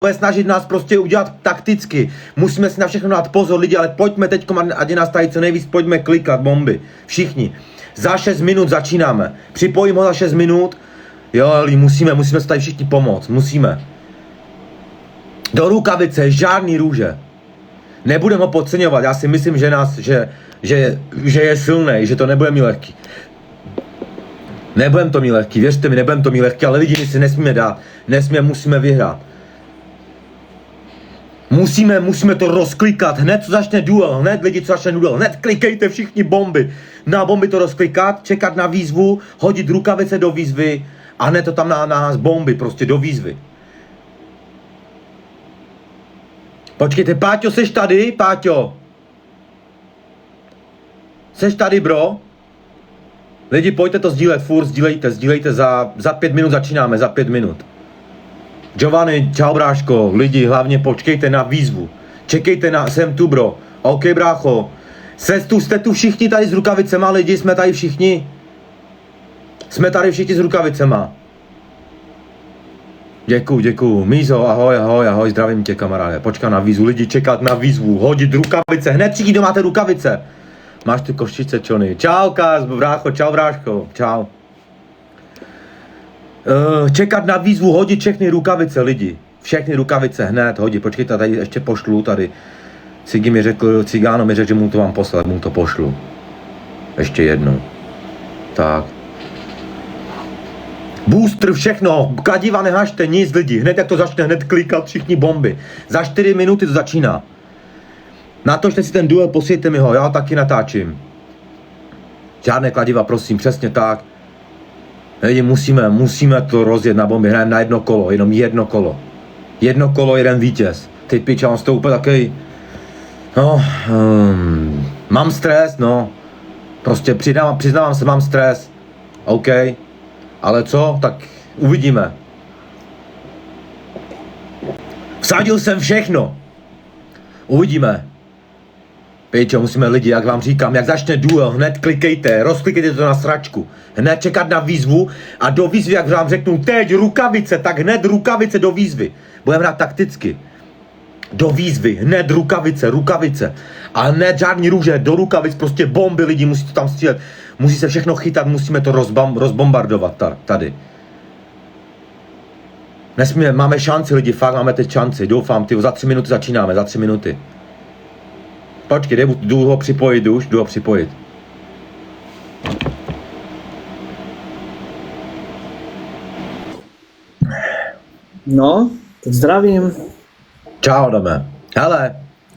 snažit nás prostě udělat takticky. Musíme si na všechno dát pozor lidi, ale pojďme teď, ať je nás tady co nejvíc, pojďme klikat bomby. Všichni. Za 6 minut začínáme. Připojím ho za 6 minut. Jo, musíme se tady všichni pomoct. Musíme. Do rukavice, žádný růže. Nebudeme ho podceňovat. Já si myslím, že je silnej, že to nebude mít lehký. Nebudem to mít lehký, věřte mi, nebudem to mít lehký, ale lidi, my si nesmíme dát. Musíme vyhrát. Musíme to rozklikat, hned co začne duel, hned klikejte všichni bomby. Na bomby to rozklikat, čekat na výzvu, hodit rukavice do výzvy a hned to tam na nás bomby, prostě do výzvy. Počkejte, Páťo, seš tady, Páťo? Seš tady, bro? Lidi, pojďte to sdílet, furt sdílejte, za 5 minut začínáme, za 5 minut. Giovanni, čau bráško, lidi, hlavně počkejte na výzvu. Čekejte jsem tu, bro. OK, brácho. Jste tu všichni tady s rukavicema, lidi, jsme tady všichni. Jsme tady všichni s rukavicema. Děkuju. Mízo, ahoj, zdravím tě, kamaráde. Počkat na výzvu, lidi, čekat na výzvu, hodit rukavice, hned všichni, kdo máte rukavice. Máš ty koštice, čony. Čau, Kaz, brácho, čau, bráško, čau. Čekat na výzvu, hodit všechny rukavice, lidi. Všechny rukavice hned, hodit. Počkejte, tady ještě pošlu, tady. Cigáno mi řekl, že mu to mám poslat, mu to pošlu. Ještě jednou. Tak. Booster, všechno, kladiva nehažte, nic lidi. Hned jak to začne, hned klikat všichni bomby. Za 4 minuty to začíná. Natočte si ten duel, posílejte mi ho, já taky natáčím. Žádné kladiva, prosím, přesně tak. Lidi, musíme to rozjet na bomby, hrajeme na jedno kolo, jenom jedno kolo. Jedno kolo, jeden vítěz. Ty pič, já mám z toho úplně takový... No, mám stres, no. Prostě přiznávám se, mám stres. OK. Ale co? Tak uvidíme. Vsadil jsem všechno. Uvidíme. Pejčo, musíme lidi, jak vám říkám, jak začne duel, hned klikejte, rozklikejte to na sračku. Hned čekat na výzvu a do výzvy, jak vám řeknu, teď rukavice, tak hned rukavice do výzvy. Budeme hrát takticky. Do výzvy, hned rukavice. A hned žádný růže, do rukavic, prostě bomby lidi, musí to tam střílet. Musí se všechno chytat, musíme to rozbombardovat tady. Nesmíme, máme šanci lidi, fakt máme teď šanci, doufám, za 3 minuty začínáme, za 3 minuty. Počkej, jdu ho připojit už, No, tak zdravím. Čau, Adame. Hele,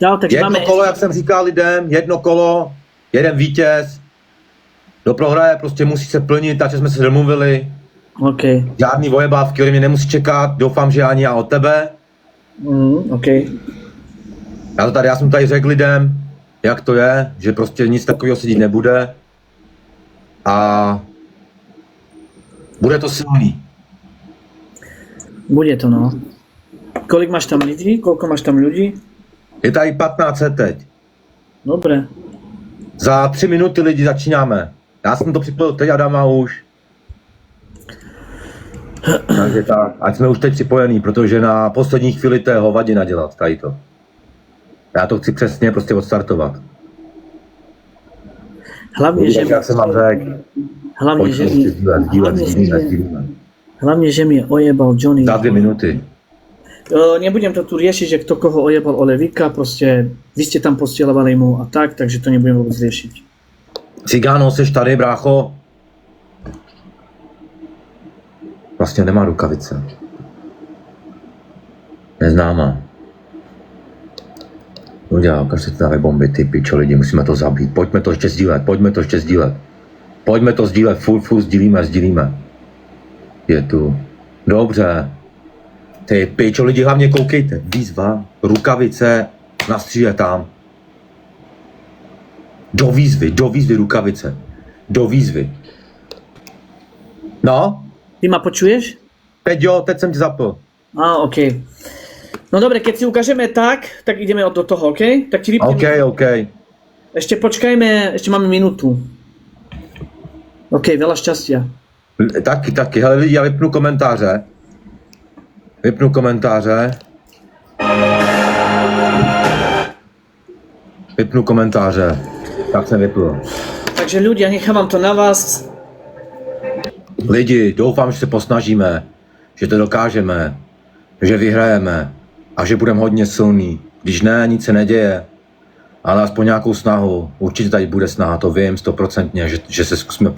Čau, tak jedno kolo, jak jsem říkal lidem, jedno kolo, jeden vítěz. Do prohraje prostě musí se plnit, takže jsme se domluvili. OK. Žádný vojebávky, který mě nemusí čekat, doufám, že ani já od tebe. OK. Já jsem tady řekl lidem, jak to je, že prostě nic takového se dít nebude. A bude to silný. Bude to, no. Kolik máš tam lidí? Koľko máš tam ľudí? Je tady 15 teď. Dobre. Za 3 minuty lidi začínáme. Já jsem to připojil teď Adama už. Takže tak, ať jsme už teď připojení, protože na poslední chvíli to je hovadina dělat, tady to. Já to chci přesně prostě odstartovat. Hlavně, že... Jak jsem vám řekl. Hlavne, že mi ojebal Johnny. Za 2 minuty. Nebudem to tu riešiť, že kto koho ojebal Olevika, proste vy ste tam postielovali mu a tak, takže to nebudem vôbec riešiť. Cigáno, seš tady, brácho? Vlastně nemá rukavice. Neznámá. Udělal, ukažte to dávají bomby, ty pičo lidi, musíme to zabít. Pojďme to ještě sdílet. Furt sdílíme. Je tu. Dobře. Ty pičo lidi, hlavně koukejte. Výzva, rukavice, nastříle tam. Do výzvy rukavice. Do výzvy. No? Ty ma počuješ? Teď jsem ti zapl. OK. No dobre, keď si ukážeme tak ideme do toho, OK? Tak ti vypnem. OK. Ešte počkajme, ešte máme minútu. OK, veľa šťastia. Taky. Hele lidi, já vypnu komentáře. Vypnu komentáře. Tak jsem vypl. Takže ľudia, nechávám to na vás. Lidi, doufám, že se posnažíme, že to dokážeme, že vyhrajeme a že budeme hodně silný. Když ne, nic se neděje, ale aspoň nějakou snahu. Určitě tady bude snaha, to vím 100%, že se zkusíme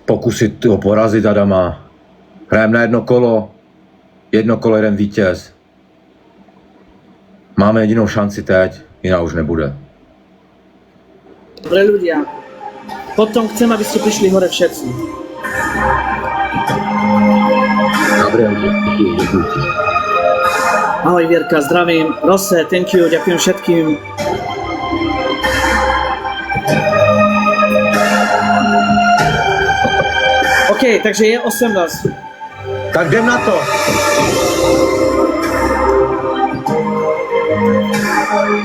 pokusit ho porazit Adama. Hrajeme na jedno kolo, jeden vítěz. Máme jedinou šanci teď, jiná už nebude. Dobre ľudia, potom chcem, aby ste prišli hore všetci. Gabriel, děkuji. Ahoj Vierka, zdravím. Rose, thank you, ďakujem všetkým. OK, takže je 18. Tak jdem na to.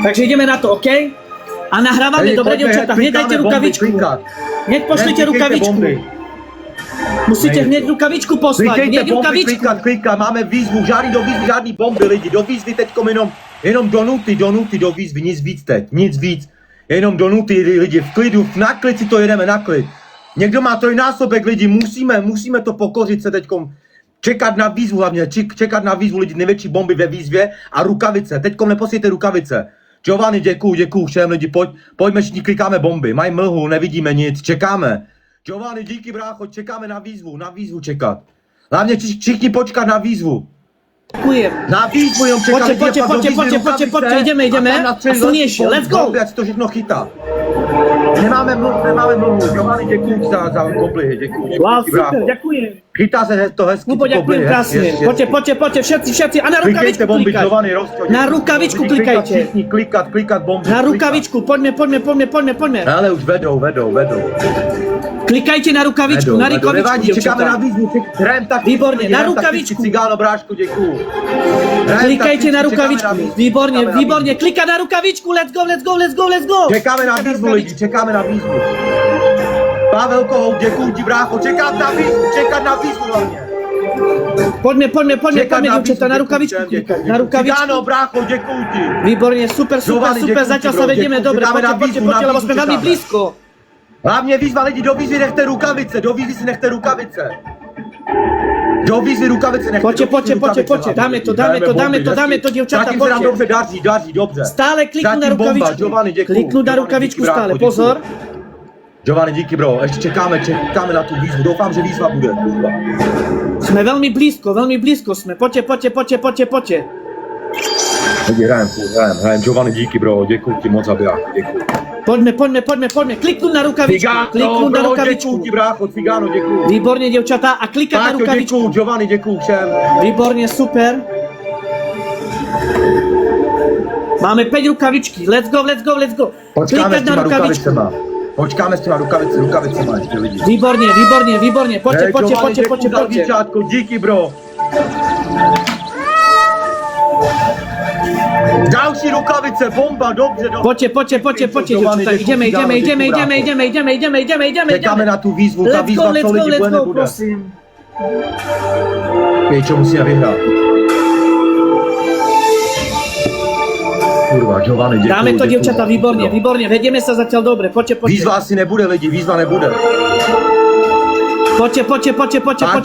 Takže ideme na to, OK? A nahrávame, dobre, dievčatá, hneď dajte rukavičku. Hneď pošlite rukavičku. Musíte hneď rukavičku poslať, hneď rukavičku. Klikat, máme výzvu, žádný do výzvy, žádný bomby lidi, do výzvy teďkom jenom donuty do výzvy, nic víc teď, nic víc. Jenom donuty lidi, v klidu, na klid si to jedeme, na klid. Někdo má trojnásobek lidi, musíme to pokořit se teďkom. Čekat na výzvu hlavně, čekat na výzvu lidi, největší bomby ve výzvě a rukavice, teďkom neposílejte rukavice. Giovanni, děkuju všem lidi, pojďme všichni, klikáme bomby, mají mlhu, nevidíme nic, čekáme. Giovanni, díky brácho, čekáme na výzvu čekat. Hlavně všichni počkat na výzvu. Děkujem. Na výzvu jenom čekat. Poďte, ideme. A silnější, let's go. Ať to všechno chytá. Nemáme mlhu, Giovanni, děkuju za koblihy, děkuju. Wow, super, děkujem. Chytá se to hezky. Ďakujem krásne. Poďte, všetci. A na rukavičku bomby, klikajte. Giovanni, Na rukavičku klikajte. Všichni klikat bomby. Na rukavičku, poďme. Ale už vedou. Klikajte na rukavičku, Nevadí, čekáme na výzvu, hrajem tak. Výborně, na rukavičku. Cigáno, brášku, děkuju. Klikajte na rukavičku, výborně, klika na rukavičku, let's go. Čekáme na výzvu lidi, čekáme na výzvu. Pavel Kohout, děkuju ti brácho, čekat na výzvu hlavně. Poďme, dievčatá, na rukavičku klikať, na rukavičku. Cigáno, brácho, děkuju ti. Výborně, super, zatiaľ sa vedieme dobre, poďte, lebo sme veľmi blízko. Hlavně výzva lidi, do výzvy nechte rukavice, do výzvy si nechte rukavice. Do výzvy rukavice nechte. Poďte, dáme to, dievčatá, zatím se nám poďte. dobře daří, dobře. Stále kliknu na rukavičku. Giovanni, děkuju. Kliknu na rukavičku stále, pozor. Giovanni, díky bro, ještě čekáme na tu výzvu, doufám, že výzva bude. Jsme velmi blízko jsme, poďte. Lidi, hrajem, Giovanni, díky bro, děkuju ti moc za běh, děkuju. Poďme, kliknu na rukavičku, Děkuju ti brácho, Cigáno, děkuju. Výborně, dievčatá, a klikat na rukavičku. Děkuju, Giovanni, děkuju všem. Výborně, super. Máme 5 rukavičky, let's go. Počkáme s těma rukavicema. Počkáme s těma rukavicema ještě lidi. Výborně, poďte. Díky bro. Další rukavice, bomba, dobře. Poďte, ideme. Čekáme na tu výzvu, ta výzva co lidi bude nebude. Prosím. Pěčo, musíme vyhrát. Kurva, Giovanni, děkuju. Dáme to, dievčatá, výborně, vedieme sa zatiaľ dobre, poďte. Výzva asi nebude lidi, výzva nebude. Poďte.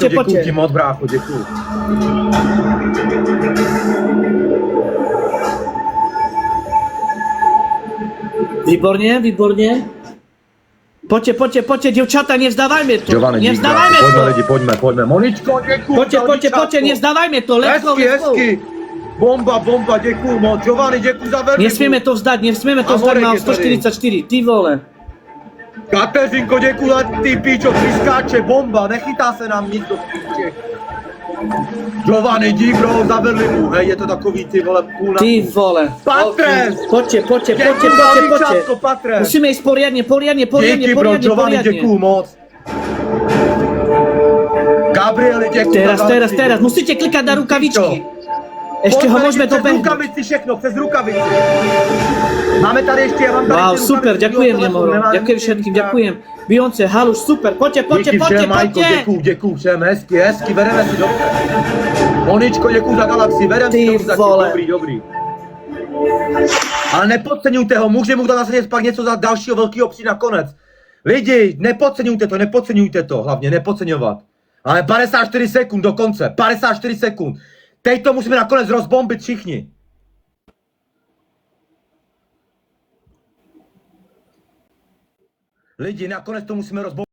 Děkuju ti moc, brácho, děkuju. Výborně. Poďte, dievčatá, nevzdávajme to. Giovanni, Nevzdávajme pojďme to. lidi, pojďme. Moničko, děkuju. Poďte, nevzdávajme to, let's go. Hezky. Bomba, děkuju moc. Giovanni, děkuju za verbiku. Nesmieme to vzdať, mám 144, ty vole. Kateřinko, děkuju za ty píčo, triskáče, bomba, nechytá se nám nic do píče. Giovanni, dík bro, za verbiku, hej, je to takový ty vole půl na Ty půl. vole. Patres! Poďte. Děkuju, Patres! Musíme ísť poriadne. Díky bro, Giovanni, děkuju moc. Gabrieli, děkuju. Teraz, musíte klikať na rukavičky. Ešte ho môžeme dobehnúť. Přes rukavici všechno, přes rukavici. Máme tady ještě, já mám tady Wow, ty super, rukavici, ďakujem, telefon, Nemoro. nemá Ďakujem nic, všetkým, nic, ďakujem. Beyoncé, Haluš, super, pojďte, Díky všem, Majko, děkuju všem, hezky, bereme si dobře. Moničko, děkuju za galaxii, bereme si Ty dobře, vole. dobrý. Ale nepodceňujte ho, může mu to zase pak něco za dalšího velkého přijít nakonec. Lidi, nepodceňujte to, hlavně nepodceňovat. Ale 54 sekund do konce, 54 sekund. Teď to musíme nakonec rozbombit všichni. Lidi, nakonec to musíme rozbombit.